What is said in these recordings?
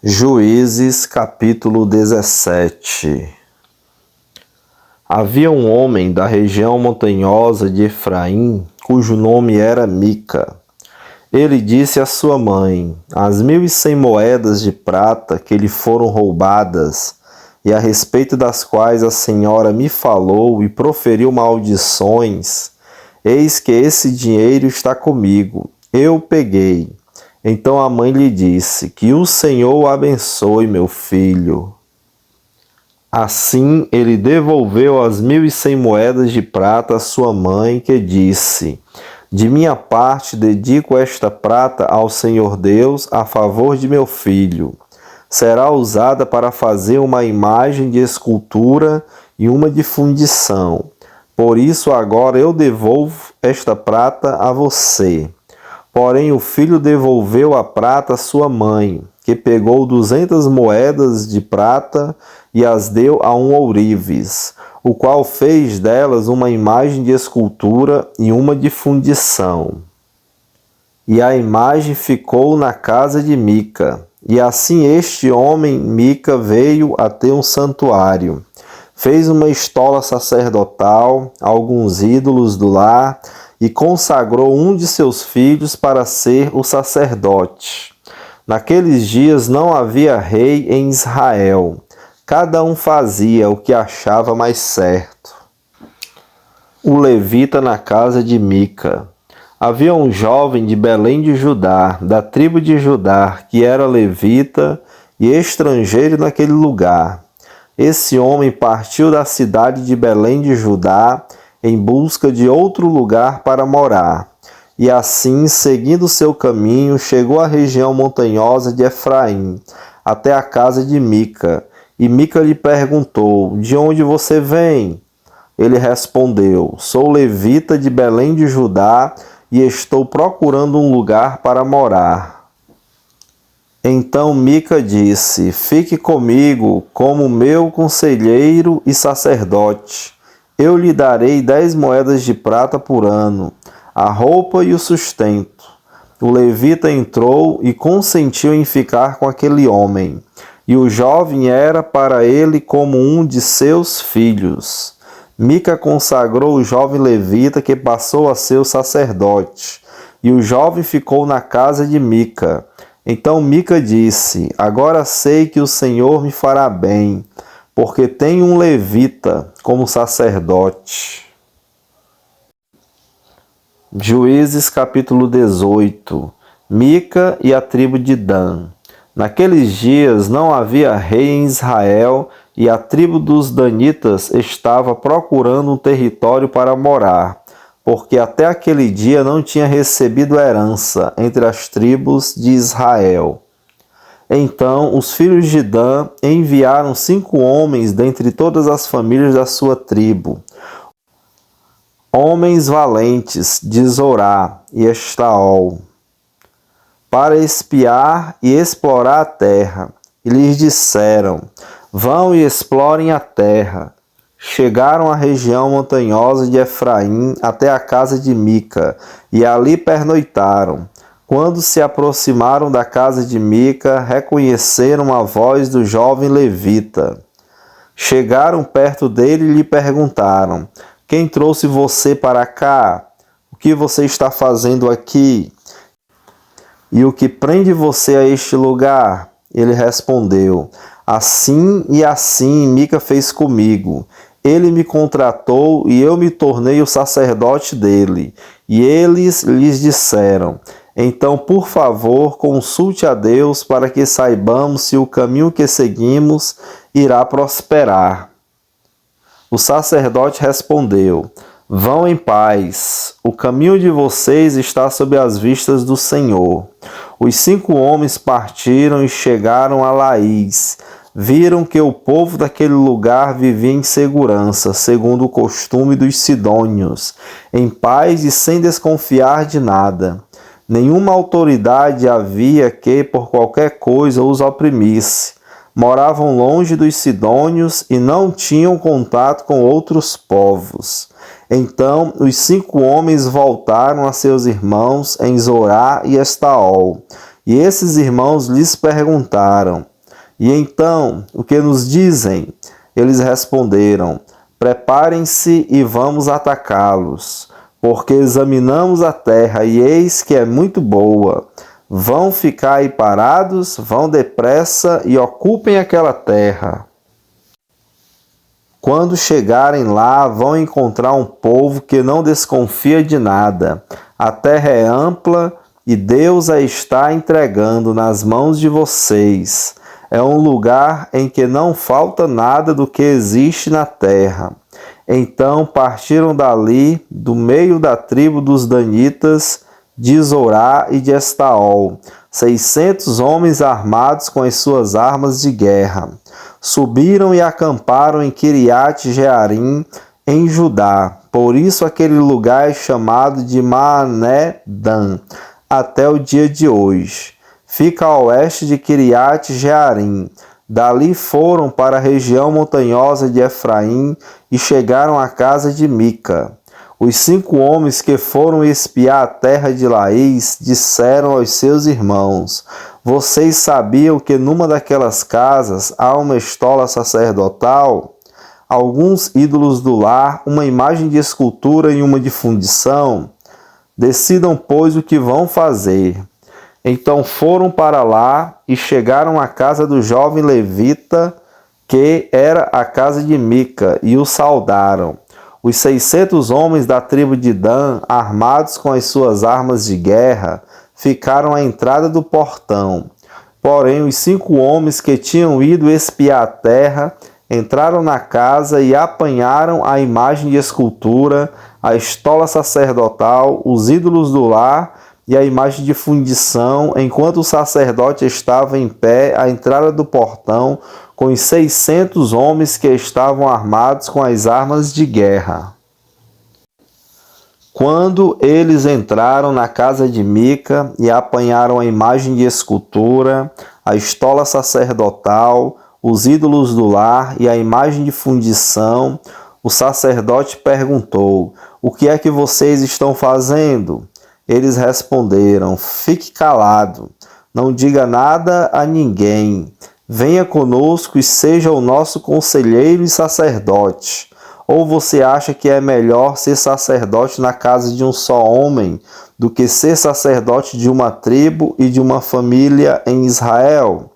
Juízes capítulo 17. Havia um homem da região montanhosa de Efraim, cujo nome era Mica. Ele disse à sua mãe: As 1.100 moedas de prata que lhe foram roubadas, e a respeito das quais a senhora me falou e proferiu maldições, eis que esse dinheiro está comigo, eu peguei. Então a mãe lhe disse: Que o Senhor o abençoe, meu filho. Assim ele devolveu as 1.100 moedas de prata à sua mãe, que disse: De minha parte dedico esta prata ao Senhor Deus a favor de meu filho. Será usada para fazer uma imagem de escultura e uma de fundição. Por isso agora eu devolvo esta prata a você. Porém o filho devolveu a prata à sua mãe, que pegou 200 moedas de prata e as deu a um ourives, o qual fez delas uma imagem de escultura e uma de fundição. E a imagem ficou na casa de Mica. E assim este homem, Mica, veio a ter um santuário. Fez uma estola sacerdotal, alguns ídolos do lar, e consagrou um de seus filhos para ser o sacerdote. Naqueles dias não havia rei em Israel. Cada um fazia o que achava mais certo. O levita na casa de Mica. Havia um jovem de Belém de Judá, da tribo de Judá, que era levita e estrangeiro naquele lugar. Esse homem partiu da cidade de Belém de Judá em busca de outro lugar para morar. E assim, seguindo seu caminho, chegou à região montanhosa de Efraim, até a casa de Mica. E Mica lhe perguntou: De onde você vem? Ele respondeu: Sou levita de Belém de Judá e estou procurando um lugar para morar. Então Mica disse: Fique comigo como meu conselheiro e sacerdote. Eu lhe darei 10 moedas de prata por ano, a roupa e o sustento. O levita entrou e consentiu em ficar com aquele homem, e o jovem era para ele como um de seus filhos. Mica consagrou o jovem levita, que passou a ser o sacerdote, e o jovem ficou na casa de Mica. Então Mica disse: Agora sei que o Senhor me fará bem, porque tenho um levita como sacerdote. Juízes capítulo 18. Mica e a tribo de Dan. Naqueles dias não havia rei em Israel, e a tribo dos danitas estava procurando um território para morar, porque até aquele dia não tinha recebido herança entre as tribos de Israel. Então os filhos de Dan enviaram 5 homens dentre todas as famílias da sua tribo, homens valentes de Zorá e Estaol, para espiar e explorar a terra. E lhes disseram: Vão e explorem a terra. Chegaram à região montanhosa de Efraim até a casa de Mica, e ali pernoitaram. Quando se aproximaram da casa de Mica, reconheceram a voz do jovem levita. Chegaram perto dele e lhe perguntaram: Quem trouxe você para cá? O que você está fazendo aqui? E o que prende você a este lugar? Ele respondeu: Assim e assim Mica fez comigo. Ele me contratou e eu me tornei o sacerdote dele. E eles lhes disseram: Então, por favor, consulte a Deus para que saibamos se o caminho que seguimos irá prosperar. O sacerdote respondeu: Vão em paz, o caminho de vocês está sob as vistas do Senhor. Os 5 homens partiram e chegaram a Laís. Viram que o povo daquele lugar vivia em segurança, segundo o costume dos sidônios, em paz e sem desconfiar de nada. Nenhuma autoridade havia que, por qualquer coisa, os oprimisse. Moravam longe dos sidônios e não tinham contato com outros povos. Então os 5 homens voltaram a seus irmãos em Zorá e Estaol. E esses irmãos lhes perguntaram: E então, o que nos dizem? Eles responderam: preparem-se e vamos atacá-los, porque examinamos a terra e eis que é muito boa. Vão ficar aí parados, vão depressa e ocupem aquela terra. Quando chegarem lá, vão encontrar um povo que não desconfia de nada. A terra é ampla e Deus a está entregando nas mãos de vocês. É um lugar em que não falta nada do que existe na terra. Então partiram dali, do meio da tribo dos danitas, de Zorá e de Estaol, 600 homens armados com as suas armas de guerra. Subiram e acamparam em Kiriat Jearim, em Judá. Por isso aquele lugar é chamado de Maané-Dan, até o dia de hoje. Fica a oeste de Kiriat Jearim. Dali foram para a região montanhosa de Efraim e chegaram à casa de Mica. Os 5 homens que foram espiar a terra de Laís disseram aos seus irmãos: vocês sabiam que numa daquelas casas há uma estola sacerdotal, alguns ídolos do lar, uma imagem de escultura e uma de fundição? Decidam, pois, o que vão fazer. Então foram para lá e chegaram à casa do jovem levita, que era a casa de Mica, e o saudaram. Os 600 homens da tribo de Dan, armados com as suas armas de guerra, ficaram à entrada do portão. Porém, os 5 homens que tinham ido espiar a terra entraram na casa e apanharam a imagem de escultura, a estola sacerdotal, os ídolos do lar e a imagem de fundição, enquanto o sacerdote estava em pé à entrada do portão com os 600 homens que estavam armados com as armas de guerra. Quando eles entraram na casa de Mica e apanharam a imagem de escultura, a estola sacerdotal, os ídolos do lar e a imagem de fundição, o sacerdote perguntou: o que é que vocês estão fazendo? Eles responderam: fique calado, não diga nada a ninguém. Venha conosco e seja o nosso conselheiro e sacerdote. Ou você acha que é melhor ser sacerdote na casa de um só homem do que ser sacerdote de uma tribo e de uma família em Israel?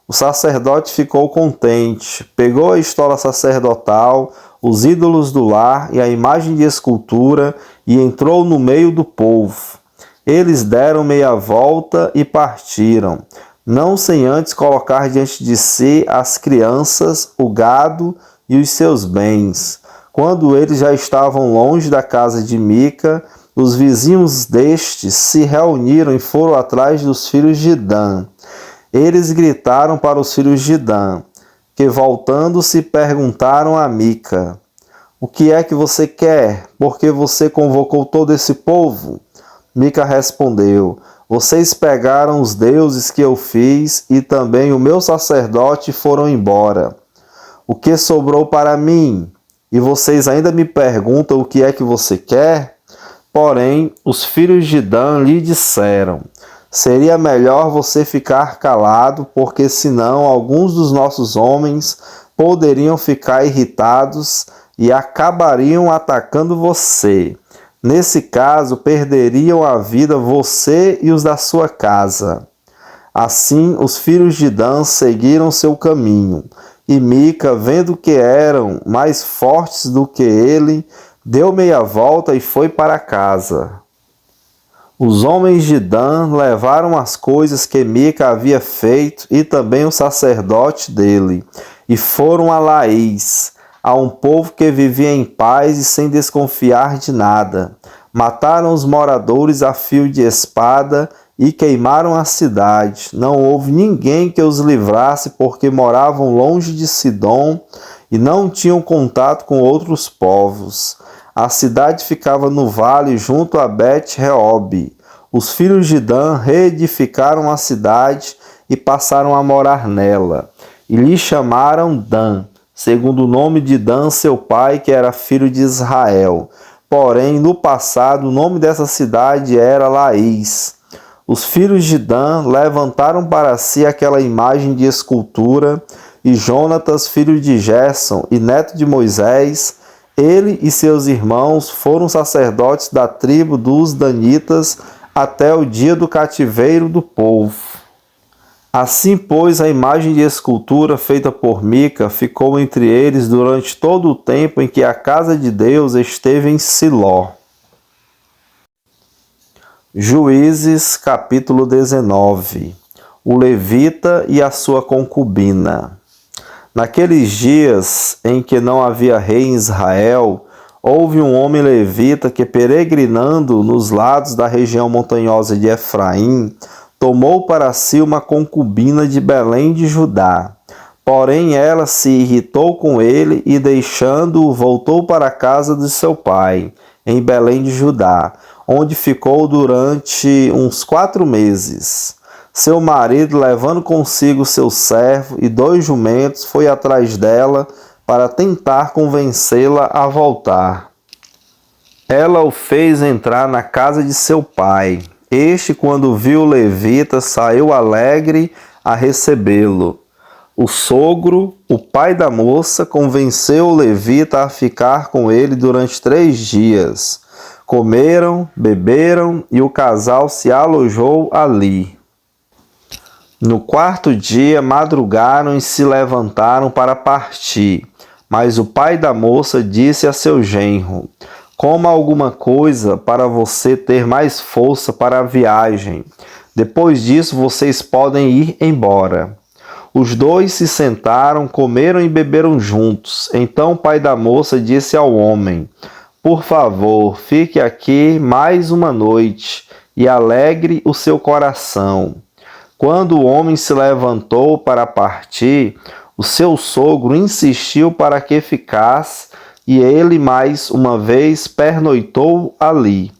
O sacerdote ficou contente, pegou a estola sacerdotal, os ídolos do lar e a imagem de escultura e entrou no meio do povo. Eles deram meia volta e partiram, não sem antes colocar diante de si as crianças, o gado e os seus bens. Quando eles já estavam longe da casa de Mica, os vizinhos destes se reuniram e foram atrás dos filhos de Dan. Eles gritaram para os filhos de Dan, que voltando-se perguntaram a Mica: o que é que você quer? Por que você convocou todo esse povo? Mica respondeu: vocês pegaram os deuses que eu fiz e também o meu sacerdote foram embora. O que sobrou para mim? E vocês ainda me perguntam o que é que você quer? Porém, os filhos de Dan lhe disseram: seria melhor você ficar calado, porque senão alguns dos nossos homens poderiam ficar irritados e acabariam atacando você. Nesse caso, perderiam a vida você e os da sua casa. Assim, os filhos de Dan seguiram seu caminho, e Mica, vendo que eram mais fortes do que ele, deu meia volta e foi para casa. Os homens de Dan levaram as coisas que Mica havia feito e também o sacerdote dele, e foram a Laís, a um povo que vivia em paz e sem desconfiar de nada. Mataram os moradores a fio de espada e queimaram a cidade. Não houve ninguém que os livrasse, porque moravam longe de Sidom e não tinham contato com outros povos. A cidade ficava no vale junto a Bet-Reob. Os filhos de Dan reedificaram a cidade e passaram a morar nela, e lhe chamaram Dan, segundo o nome de Dan, seu pai, que era filho de Israel. Porém, no passado, o nome dessa cidade era Laís. Os filhos de Dan levantaram para si aquela imagem de escultura, e Jonatas, filho de Gerson e neto de Moisés, ele e seus irmãos foram sacerdotes da tribo dos danitas até o dia do cativeiro do povo. Assim, pois, a imagem de escultura feita por Mica ficou entre eles durante todo o tempo em que a casa de Deus esteve em Siló. Juízes, capítulo 19. O levita e a sua concubina. Naqueles dias em que não havia rei em Israel, houve um homem levita que, peregrinando nos lados da região montanhosa de Efraim, tomou para si uma concubina de Belém de Judá. Porém, ela se irritou com ele e, deixando-o, voltou para a casa de seu pai, em Belém de Judá, onde ficou durante uns 4 meses. Seu marido, levando consigo seu servo e 2 jumentos, foi atrás dela para tentar convencê-la a voltar. Ela o fez entrar na casa de seu pai. Este, quando viu o levita, saiu alegre a recebê-lo. O sogro, o pai da moça, convenceu o levita a ficar com ele durante 3 dias. Comeram, beberam e o casal se alojou ali. No 4º dia, madrugaram e se levantaram para partir. Mas o pai da moça disse a seu genro: coma alguma coisa para você ter mais força para a viagem. Depois disso, vocês podem ir embora. Os 2 se sentaram, comeram e beberam juntos. Então o pai da moça disse ao homem: por favor, fique aqui mais uma noite e alegre o seu coração. Quando o homem se levantou para partir, o seu sogro insistiu para que ficasse, e ele mais uma vez pernoitou ali.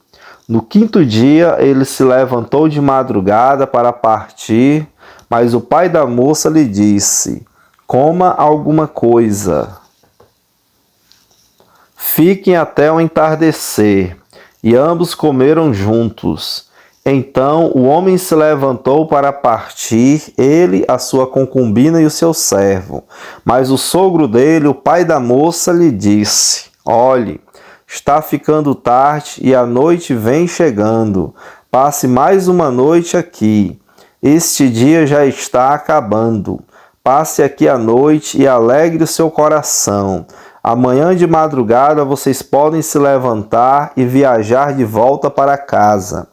No 5º dia, ele se levantou de madrugada para partir, mas o pai da moça lhe disse: coma alguma coisa. Fiquem até o entardecer. E ambos comeram juntos. Então o homem se levantou para partir, ele, a sua concubina e o seu servo. Mas o sogro dele, o pai da moça, lhe disse: olhe, está ficando tarde e a noite vem chegando. Passe mais uma noite aqui. Este dia já está acabando. Passe aqui a noite e alegre o seu coração. Amanhã de madrugada vocês podem se levantar e viajar de volta para casa.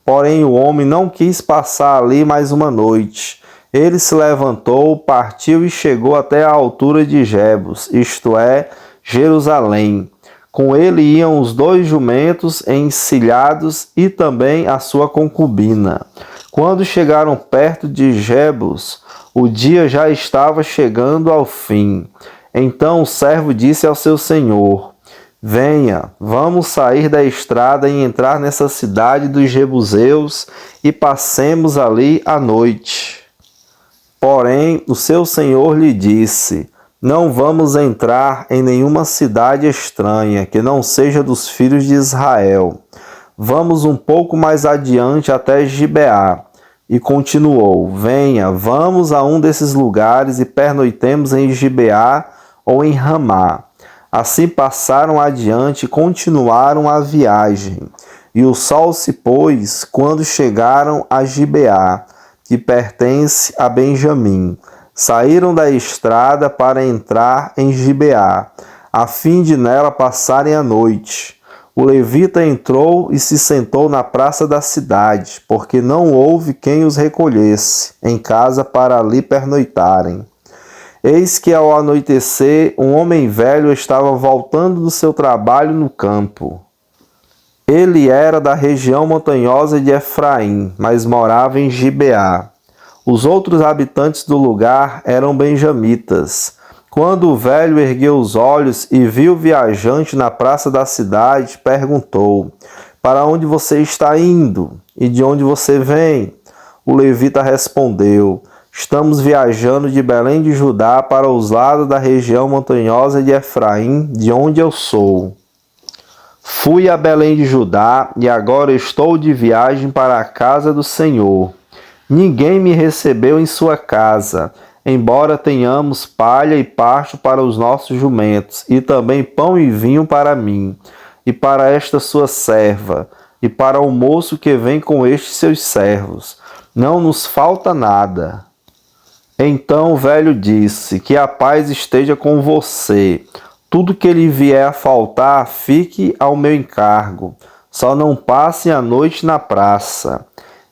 Porém, o homem não quis passar ali mais uma noite. Ele se levantou, partiu e chegou até a altura de Jebus, isto é, Jerusalém. Com ele iam os 2 jumentos encilhados e também a sua concubina. Quando chegaram perto de Jebus, o dia já estava chegando ao fim. Então o servo disse ao seu senhor: venha, vamos sair da estrada e entrar nessa cidade dos jebuseus e passemos ali a noite. Porém, o seu senhor lhe disse: não vamos entrar em nenhuma cidade estranha que não seja dos filhos de Israel. Vamos um pouco mais adiante até Gibeá. E continuou: venha, vamos a um desses lugares e pernoitemos em Gibeá ou em Ramá. Assim passaram adiante e continuaram a viagem. E o sol se pôs quando chegaram a Gibeá, que pertence a Benjamim. Saíram da estrada para entrar em Gibeá, a fim de nela passarem a noite. O levita entrou e se sentou na praça da cidade, porque não houve quem os recolhesse em casa para ali pernoitarem. Eis que ao anoitecer, um homem velho estava voltando do seu trabalho no campo. Ele era da região montanhosa de Efraim, mas morava em Gibeá. Os outros habitantes do lugar eram benjamitas. Quando o velho ergueu os olhos e viu o viajante na praça da cidade, perguntou: para onde você está indo? E de onde você vem? O levita respondeu: estamos viajando de Belém de Judá para os lados da região montanhosa de Efraim, de onde eu sou. Fui a Belém de Judá e agora estou de viagem para a casa do Senhor. Ninguém me recebeu em sua casa, embora tenhamos palha e pasto para os nossos jumentos, e também pão e vinho para mim, e para esta sua serva, e para o moço que vem com estes seus servos. Não nos falta nada. Então o velho disse: que a paz esteja com você. Tudo que lhe vier a faltar, fique ao meu encargo. Só não passem a noite na praça.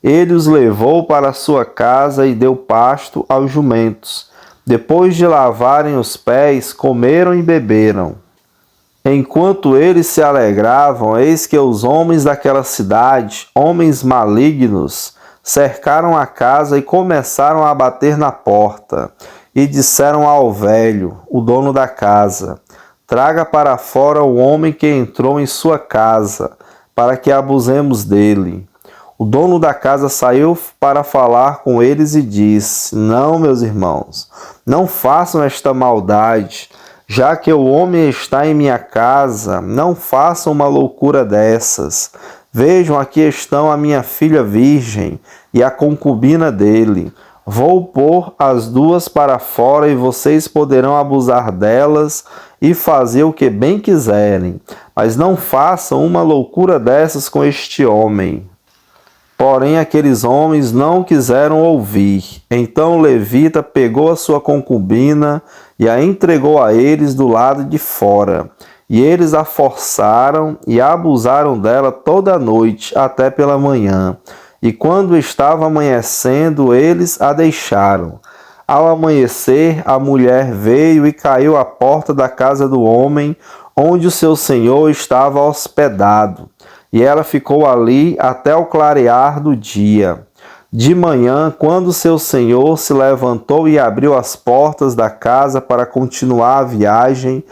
Ele os levou para sua casa e deu pasto aos jumentos. Depois de lavarem os pés, comeram e beberam. Enquanto eles se alegravam, eis que os homens daquela cidade, homens malignos, cercaram a casa e começaram a bater na porta. E disseram ao velho, o dono da casa: traga para fora o homem que entrou em sua casa, para que abusemos dele. O dono da casa saiu para falar com eles e disse: não, meus irmãos, não façam esta maldade. Já que o homem está em minha casa, não façam uma loucura dessas. Vejam, aqui estão a minha filha virgem e a concubina dele. Vou pôr as duas para fora e vocês poderão abusar delas e fazer o que bem quiserem. Mas não façam uma loucura dessas com este homem. Porém, aqueles homens não quiseram ouvir. Então o levita pegou a sua concubina e a entregou a eles do lado de fora. E eles a forçaram e abusaram dela toda a noite até pela manhã. E quando estava amanhecendo, eles a deixaram. Ao amanhecer, a mulher veio e caiu à porta da casa do homem, onde o seu senhor estava hospedado. E ela ficou ali até o clarear do dia. De manhã, quando seu senhor se levantou e abriu as portas da casa para continuar a viagem,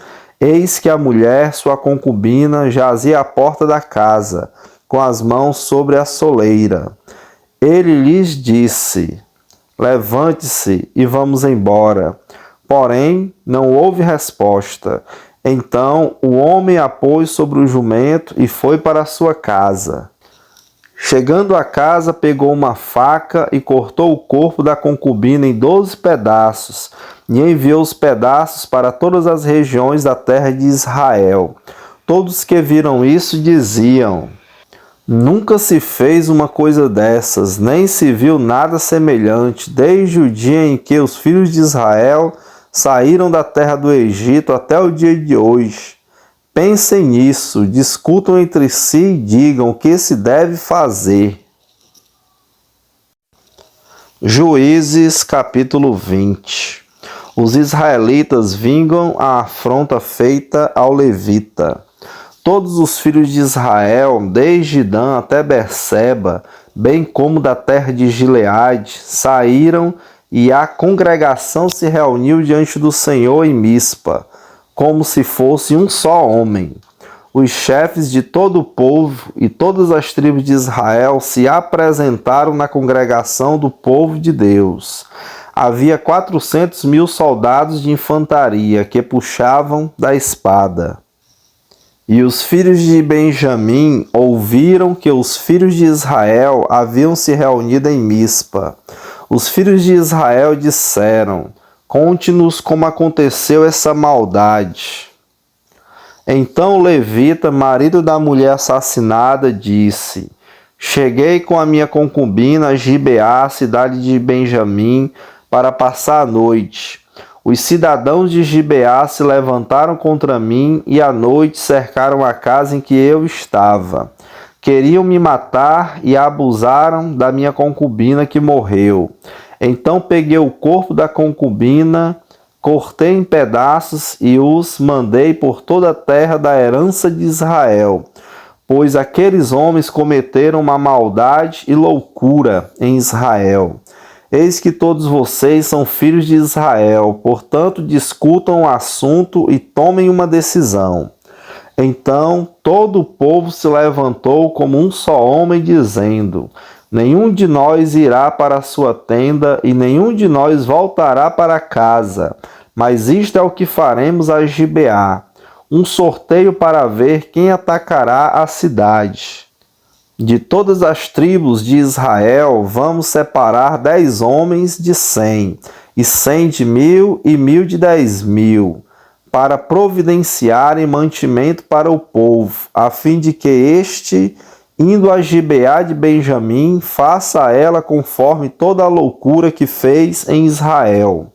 eis que a mulher, sua concubina, jazia à porta da casa, com as mãos sobre a soleira. Ele lhes disse: levante-se e vamos embora. Porém, não houve resposta. Então o homem a pôs sobre o jumento e foi para sua casa. Chegando à casa, pegou uma faca e cortou o corpo da concubina em 12 pedaços, e enviou os pedaços para todas as regiões da terra de Israel. Todos que viram isso diziam: nunca se fez uma coisa dessas, nem se viu nada semelhante, desde o dia em que os filhos de Israel saíram da terra do Egito até o dia de hoje. Pensem nisso, discutam entre si e digam o que se deve fazer. Juízes capítulo 20. Os israelitas vingam a afronta feita ao levita. Todos os filhos de Israel, desde Dan até Berseba, bem como da terra de Gileade, saíram e a congregação se reuniu diante do Senhor em Mispa, como se fosse um só homem. Os chefes de todo o povo e todas as tribos de Israel se apresentaram na congregação do povo de Deus. Havia 400.000 soldados de infantaria que puxavam da espada. E os filhos de Benjamim ouviram que os filhos de Israel haviam se reunido em Mispa. Os filhos de Israel disseram: conte-nos como aconteceu essa maldade. Então o levita, marido da mulher assassinada, disse: cheguei com a minha concubina a Gibeá, cidade de Benjamim, para passar a noite. Os cidadãos de Gibeá se levantaram contra mim e à noite cercaram a casa em que eu estava. Queriam me matar e abusaram da minha concubina que morreu. Então peguei o corpo da concubina, cortei em pedaços e os mandei por toda a terra da herança de Israel, pois aqueles homens cometeram uma maldade e loucura em Israel. Eis que todos vocês são filhos de Israel, portanto discutam o assunto e tomem uma decisão. Então todo o povo se levantou como um só homem, dizendo: nenhum de nós irá para a sua tenda e nenhum de nós voltará para casa, mas isto é o que faremos a Gibeá. um sorteio para ver quem atacará a cidade. De todas as tribos de Israel, vamos separar 10 homens de 100, e 100 de 1.000, e 1.000 de 10.000, para providenciarem mantimento para o povo, a fim de que este, indo a Gibeá de Benjamim, faça a ela conforme toda a loucura que fez em Israel.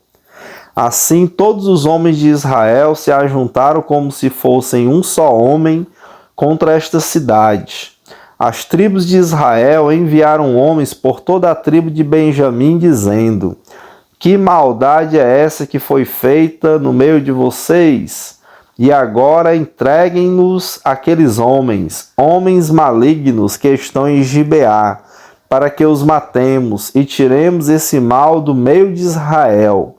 Assim, todos os homens de Israel se ajuntaram como se fossem um só homem contra esta cidade. As tribos de Israel enviaram homens por toda a tribo de Benjamim, dizendo: que maldade é essa que foi feita no meio de vocês? E agora entreguem-nos aqueles homens, homens malignos que estão em Gibeá, para que os matemos e tiremos esse mal do meio de Israel.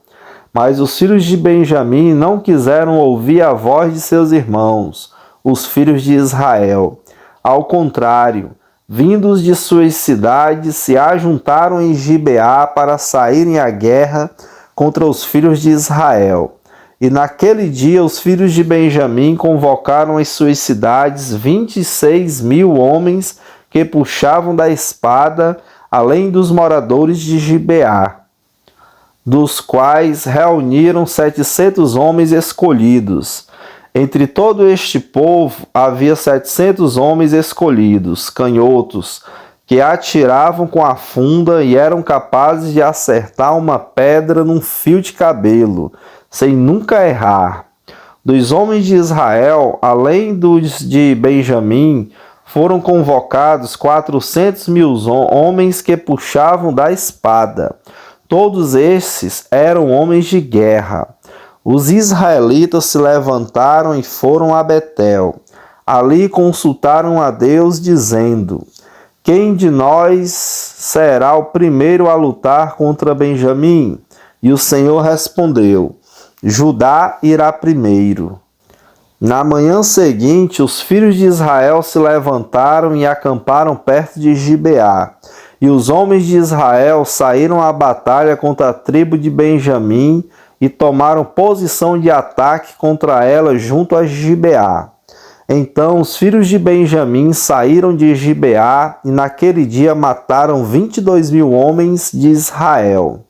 Mas os filhos de Benjamim não quiseram ouvir a voz de seus irmãos, os filhos de Israel. Ao contrário, vindos de suas cidades, se ajuntaram em Gibeá para saírem à guerra contra os filhos de Israel. E naquele dia os filhos de Benjamim convocaram em suas cidades 26.000 homens que puxavam da espada, além dos moradores de Gibeá, dos quais reuniram 700 homens escolhidos. Entre todo este povo havia 700 homens escolhidos, canhotos, que atiravam com a funda e eram capazes de acertar uma pedra num fio de cabelo, sem nunca errar. Dos homens de Israel, além dos de Benjamim, foram convocados 400.000 homens que puxavam da espada. Todos esses eram homens de guerra. Os israelitas se levantaram e foram a Betel. Ali consultaram a Deus, dizendo: quem de nós será o primeiro a lutar contra Benjamim? E o Senhor respondeu: Judá irá primeiro. Na manhã seguinte, os filhos de Israel se levantaram e acamparam perto de Gibeá. E os homens de Israel saíram à batalha contra a tribo de Benjamim e tomaram posição de ataque contra ela junto a Gibeá. Então os filhos de Benjamim saíram de Gibeá e naquele dia mataram 22.000 homens de Israel.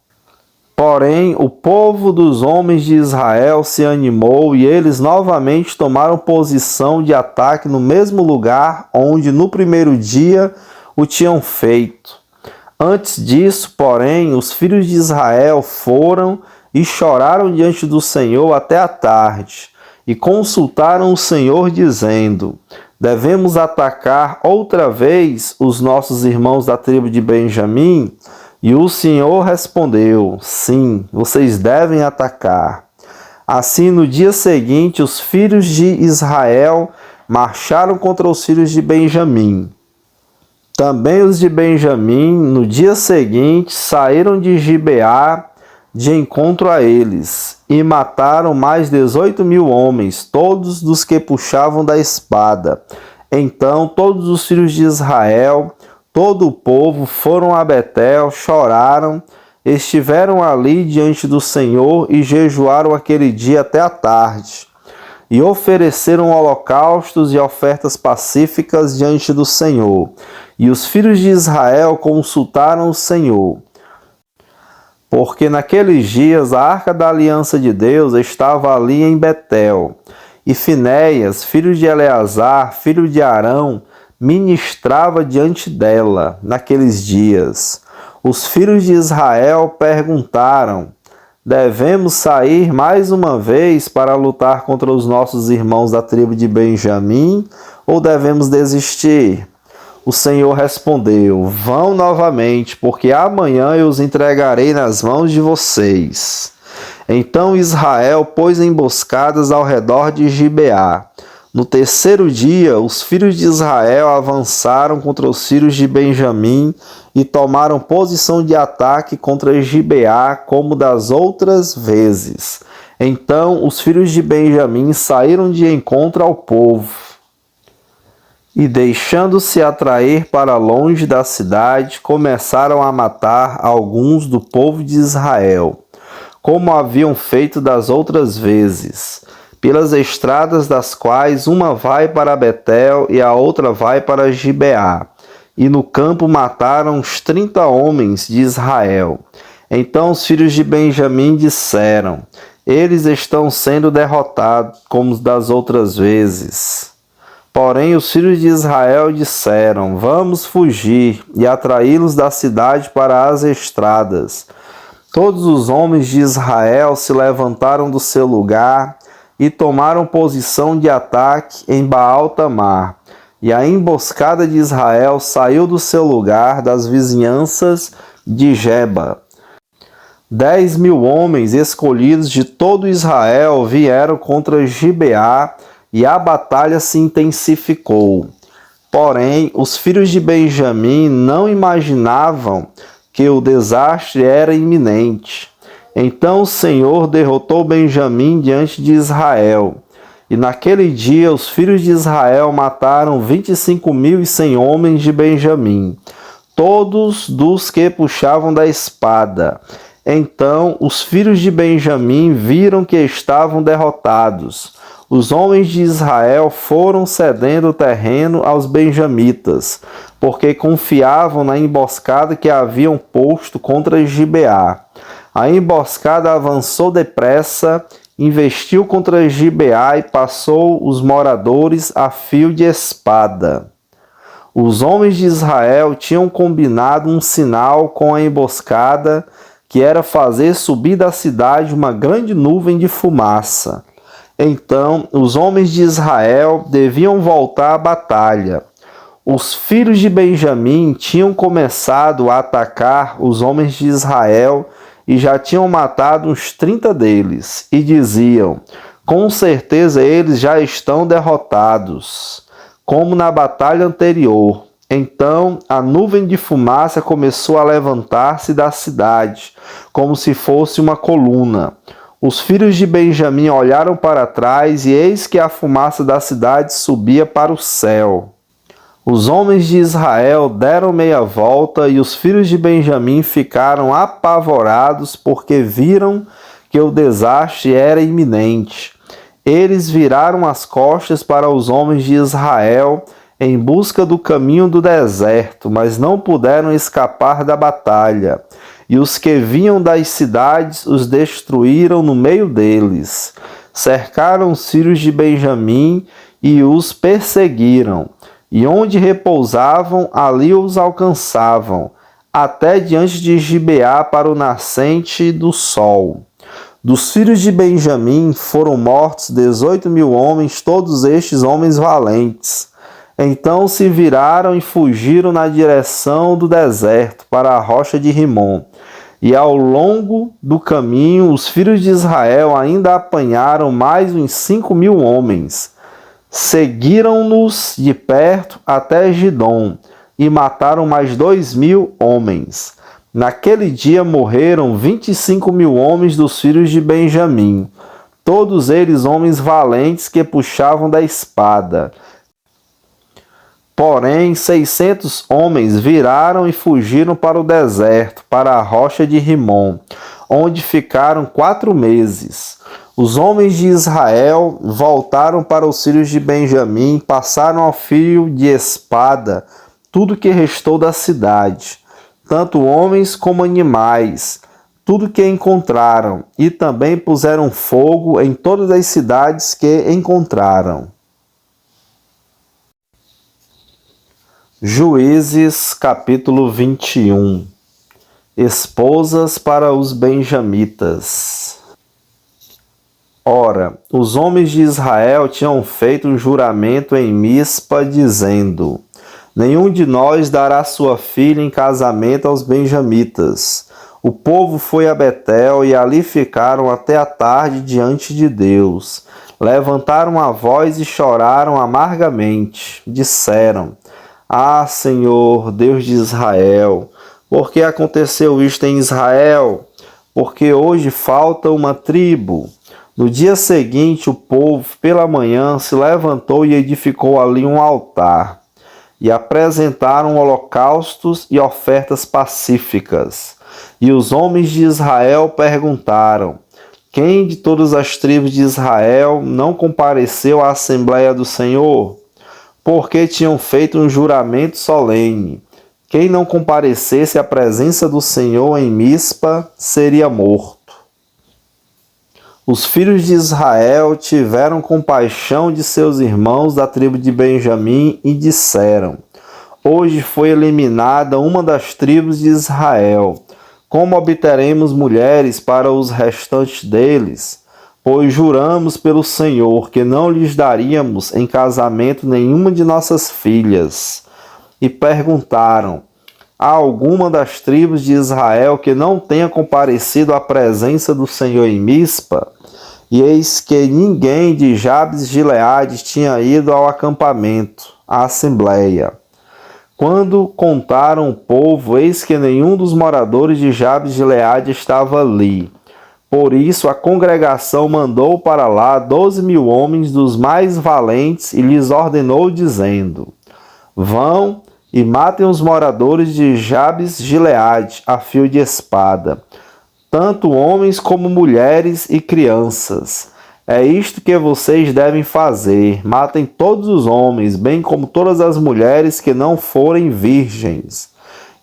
Porém, o povo dos homens de Israel se animou e eles novamente tomaram posição de ataque no mesmo lugar onde no primeiro dia o tinham feito. Antes disso, porém, os filhos de Israel foram e choraram diante do Senhor até a tarde, e consultaram o Senhor, dizendo: devemos atacar outra vez os nossos irmãos da tribo de Benjamim? E o Senhor respondeu: sim, vocês devem atacar. Assim, no dia seguinte, os filhos de Israel marcharam contra os filhos de Benjamim. Também os de Benjamim, no dia seguinte, saíram de Gibeá de encontro a eles, e mataram mais 18.000 homens, todos dos que puxavam da espada. Então todos os filhos de Israel, todo o povo, foram a Betel, choraram, estiveram ali diante do Senhor e jejuaram aquele dia até a tarde. E ofereceram holocaustos e ofertas pacíficas diante do Senhor. E os filhos de Israel consultaram o Senhor, porque naqueles dias a arca da aliança de Deus estava ali em Betel. E Finéias, filho de Eleazar, filho de Arão, ministrava diante dela naqueles dias. Os filhos de Israel perguntaram: devemos sair mais uma vez para lutar contra os nossos irmãos da tribo de Benjamim, ou devemos desistir? O Senhor respondeu: vão novamente, porque amanhã eu os entregarei nas mãos de vocês. Então Israel pôs emboscadas ao redor de Gibeá. No terceiro dia, os filhos de Israel avançaram contra os filhos de Benjamim e tomaram posição de ataque contra Gibeá, como das outras vezes. Então os filhos de Benjamim saíram de encontro ao povo e, deixando-se atrair para longe da cidade, começaram a matar alguns do povo de Israel, como haviam feito das outras vezes. pelas estradas das quais uma vai para Betel e a outra vai para Gibeá. E no campo mataram os 30 homens de Israel. Então os filhos de Benjamim disseram: eles estão sendo derrotados como das outras vezes. Porém os filhos de Israel disseram: vamos fugir e atraí-los da cidade para as estradas. Todos os homens de Israel se levantaram do seu lugar e tomaram posição de ataque em Baal-Tamar. E a emboscada de Israel saiu do seu lugar das vizinhanças de Geba. 10.000 homens escolhidos de todo Israel vieram contra Gibeá e a batalha se intensificou. Porém, os filhos de Benjamim não imaginavam que o desastre era iminente. Então o Senhor derrotou Benjamim diante de Israel. E naquele dia os filhos de Israel mataram 25.100 homens de Benjamim, todos dos que puxavam da espada. Então os filhos de Benjamim viram que estavam derrotados. Os homens de Israel foram cedendo o terreno aos benjamitas, porque confiavam na emboscada que haviam posto contra Gibeá. A emboscada avançou depressa, investiu contra Gibeá e passou os moradores a fio de espada. Os homens de Israel tinham combinado um sinal com a emboscada, que era fazer subir da cidade uma grande nuvem de fumaça. Então os homens de Israel deviam voltar à batalha. Os filhos de Benjamim tinham começado a atacar os homens de Israel e já tinham matado uns 30 deles, e diziam: com certeza eles já estão derrotados, como na batalha anterior. Então a nuvem de fumaça começou a levantar-se da cidade, como se fosse uma coluna. Os filhos de Benjamim olharam para trás, e eis que a fumaça da cidade subia para o céu. Os homens de Israel deram meia volta e os filhos de Benjamim ficaram apavorados porque viram que o desastre era iminente. Eles viraram as costas para os homens de Israel em busca do caminho do deserto, mas não puderam escapar da batalha. E os que vinham das cidades os destruíram no meio deles. Cercaram os filhos de Benjamim e os perseguiram. E onde repousavam, ali os alcançavam, até diante de Gibeá para o nascente do sol. Dos filhos de Benjamim foram mortos 18.000 homens, todos estes homens valentes. Então se viraram e fugiram na direção do deserto, para a rocha de Rimom. E ao longo do caminho, os filhos de Israel ainda apanharam mais uns 5.000 homens. Seguiram-nos de perto até Gidom e mataram mais 2.000 homens. Naquele dia morreram 25.000 homens dos filhos de Benjamim, todos eles homens valentes que puxavam da espada. Porém, 600 homens viraram e fugiram para o deserto, para a rocha de Rimom, onde ficaram 4 meses. Os homens de Israel voltaram para os filhos de Benjamim, passaram ao fio de espada tudo que restou da cidade, tanto homens como animais, tudo que encontraram, e também puseram fogo em todas as cidades que encontraram. Juízes capítulo 21. Esposas para os benjamitas. Ora, os homens de Israel tinham feito um juramento em Mispa, dizendo: nenhum de nós dará sua filha em casamento aos benjamitas. O povo foi a Betel e ali ficaram até a tarde diante de Deus. Levantaram a voz e choraram amargamente. Disseram: ah, Senhor, Deus de Israel, por que aconteceu isto em Israel? Porque hoje falta uma tribo. No dia seguinte, o povo, pela manhã, se levantou e edificou ali um altar, e apresentaram holocaustos e ofertas pacíficas. E os homens de Israel perguntaram: Quem de todas as tribos de Israel não compareceu à Assembleia do Senhor? Porque tinham feito um juramento solene. Quem não comparecesse à presença do Senhor em Mispa seria morto. Os filhos de Israel tiveram compaixão de seus irmãos da tribo de Benjamim e disseram: Hoje foi eliminada uma das tribos de Israel. Como obteremos mulheres para os restantes deles? Pois juramos pelo Senhor que não lhes daríamos em casamento nenhuma de nossas filhas. E perguntaram: Há alguma das tribos de Israel que não tenha comparecido à presença do Senhor em Mispa? E eis que ninguém de Jabes de Gileade tinha ido ao acampamento, à assembleia. Quando contaram o povo, eis que nenhum dos moradores de Jabes de Gileade estava ali. Por isso a congregação mandou para lá 12.000 homens dos mais valentes e lhes ordenou, dizendo: Vão e matem os moradores de Jabes de Gileade a fio de espada, tanto homens como mulheres e crianças. É isto que vocês devem fazer: matem todos os homens, bem como todas as mulheres que não forem virgens.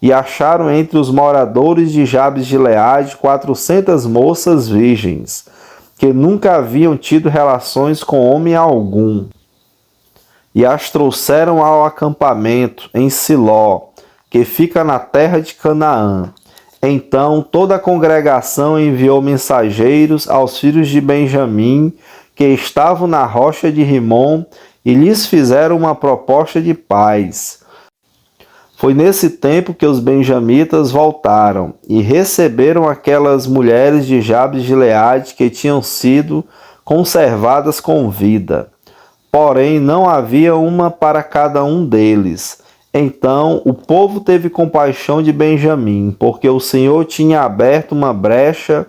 E acharam entre os moradores de Jabes de Gileade 400 moças virgens, que nunca haviam tido relações com homem algum. E as trouxeram ao acampamento em Siló, que fica na terra de Canaã. Então toda a congregação enviou mensageiros aos filhos de Benjamim, que estavam na rocha de Rimom, e lhes fizeram uma proposta de paz. Foi nesse tempo que os benjamitas voltaram e receberam aquelas mulheres de Jabes de Gileade que tinham sido conservadas com vida. Porém, não havia uma para cada um deles. Então o povo teve compaixão de Benjamim, porque o Senhor tinha aberto uma brecha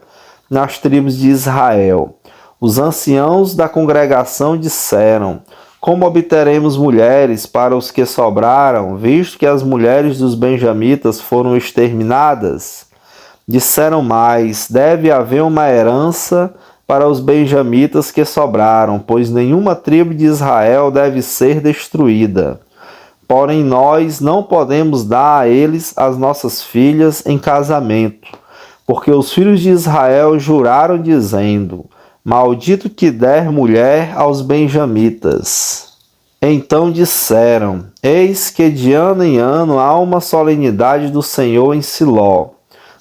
nas tribos de Israel. Os anciãos da congregação disseram: Como obteremos mulheres para os que sobraram, visto que as mulheres dos benjamitas foram exterminadas? Disseram mais: Deve haver uma herança para os benjamitas que sobraram, pois nenhuma tribo de Israel deve ser destruída. Porém, nós não podemos dar a eles as nossas filhas em casamento, porque os filhos de Israel juraram, dizendo: Maldito que der mulher aos benjamitas. Então disseram: Eis que de ano em ano há uma solenidade do Senhor em Siló.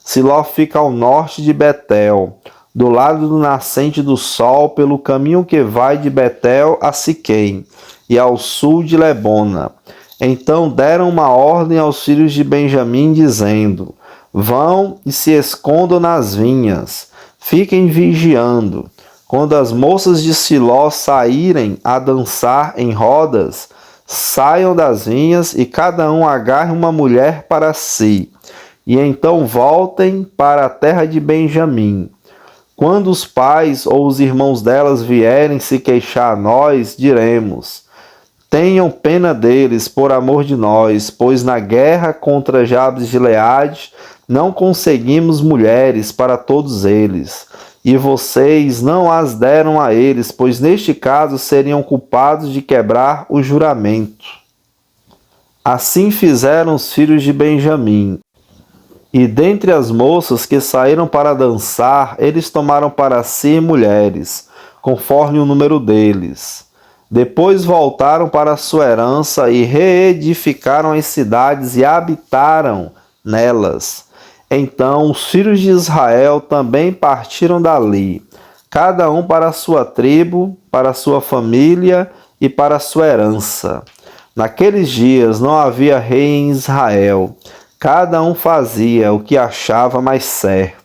Siló fica ao norte de Betel, do lado do nascente do sol, pelo caminho que vai de Betel a Siquém, e ao sul de Lebona. Então deram uma ordem aos filhos de Benjamim, dizendo: Vão e se escondam nas vinhas, fiquem vigiando. Quando as moças de Siló saírem a dançar em rodas, saiam das vinhas e cada um agarre uma mulher para si, e então voltem para a terra de Benjamim. Quando os pais ou os irmãos delas vierem se queixar a nós, diremos: Tenham pena deles por amor de nós, pois na guerra contra Jabes de Gileade não conseguimos mulheres para todos eles, e vocês não as deram a eles, pois neste caso seriam culpados de quebrar o juramento. Assim fizeram os filhos de Benjamim. E dentre as moças que saíram para dançar, eles tomaram para si mulheres, conforme o número deles. Depois voltaram para a sua herança e reedificaram as cidades e habitaram nelas. Então os filhos de Israel também partiram dali, cada um para a sua tribo, para a sua família e para a sua herança. Naqueles dias não havia rei em Israel, cada um fazia o que achava mais certo.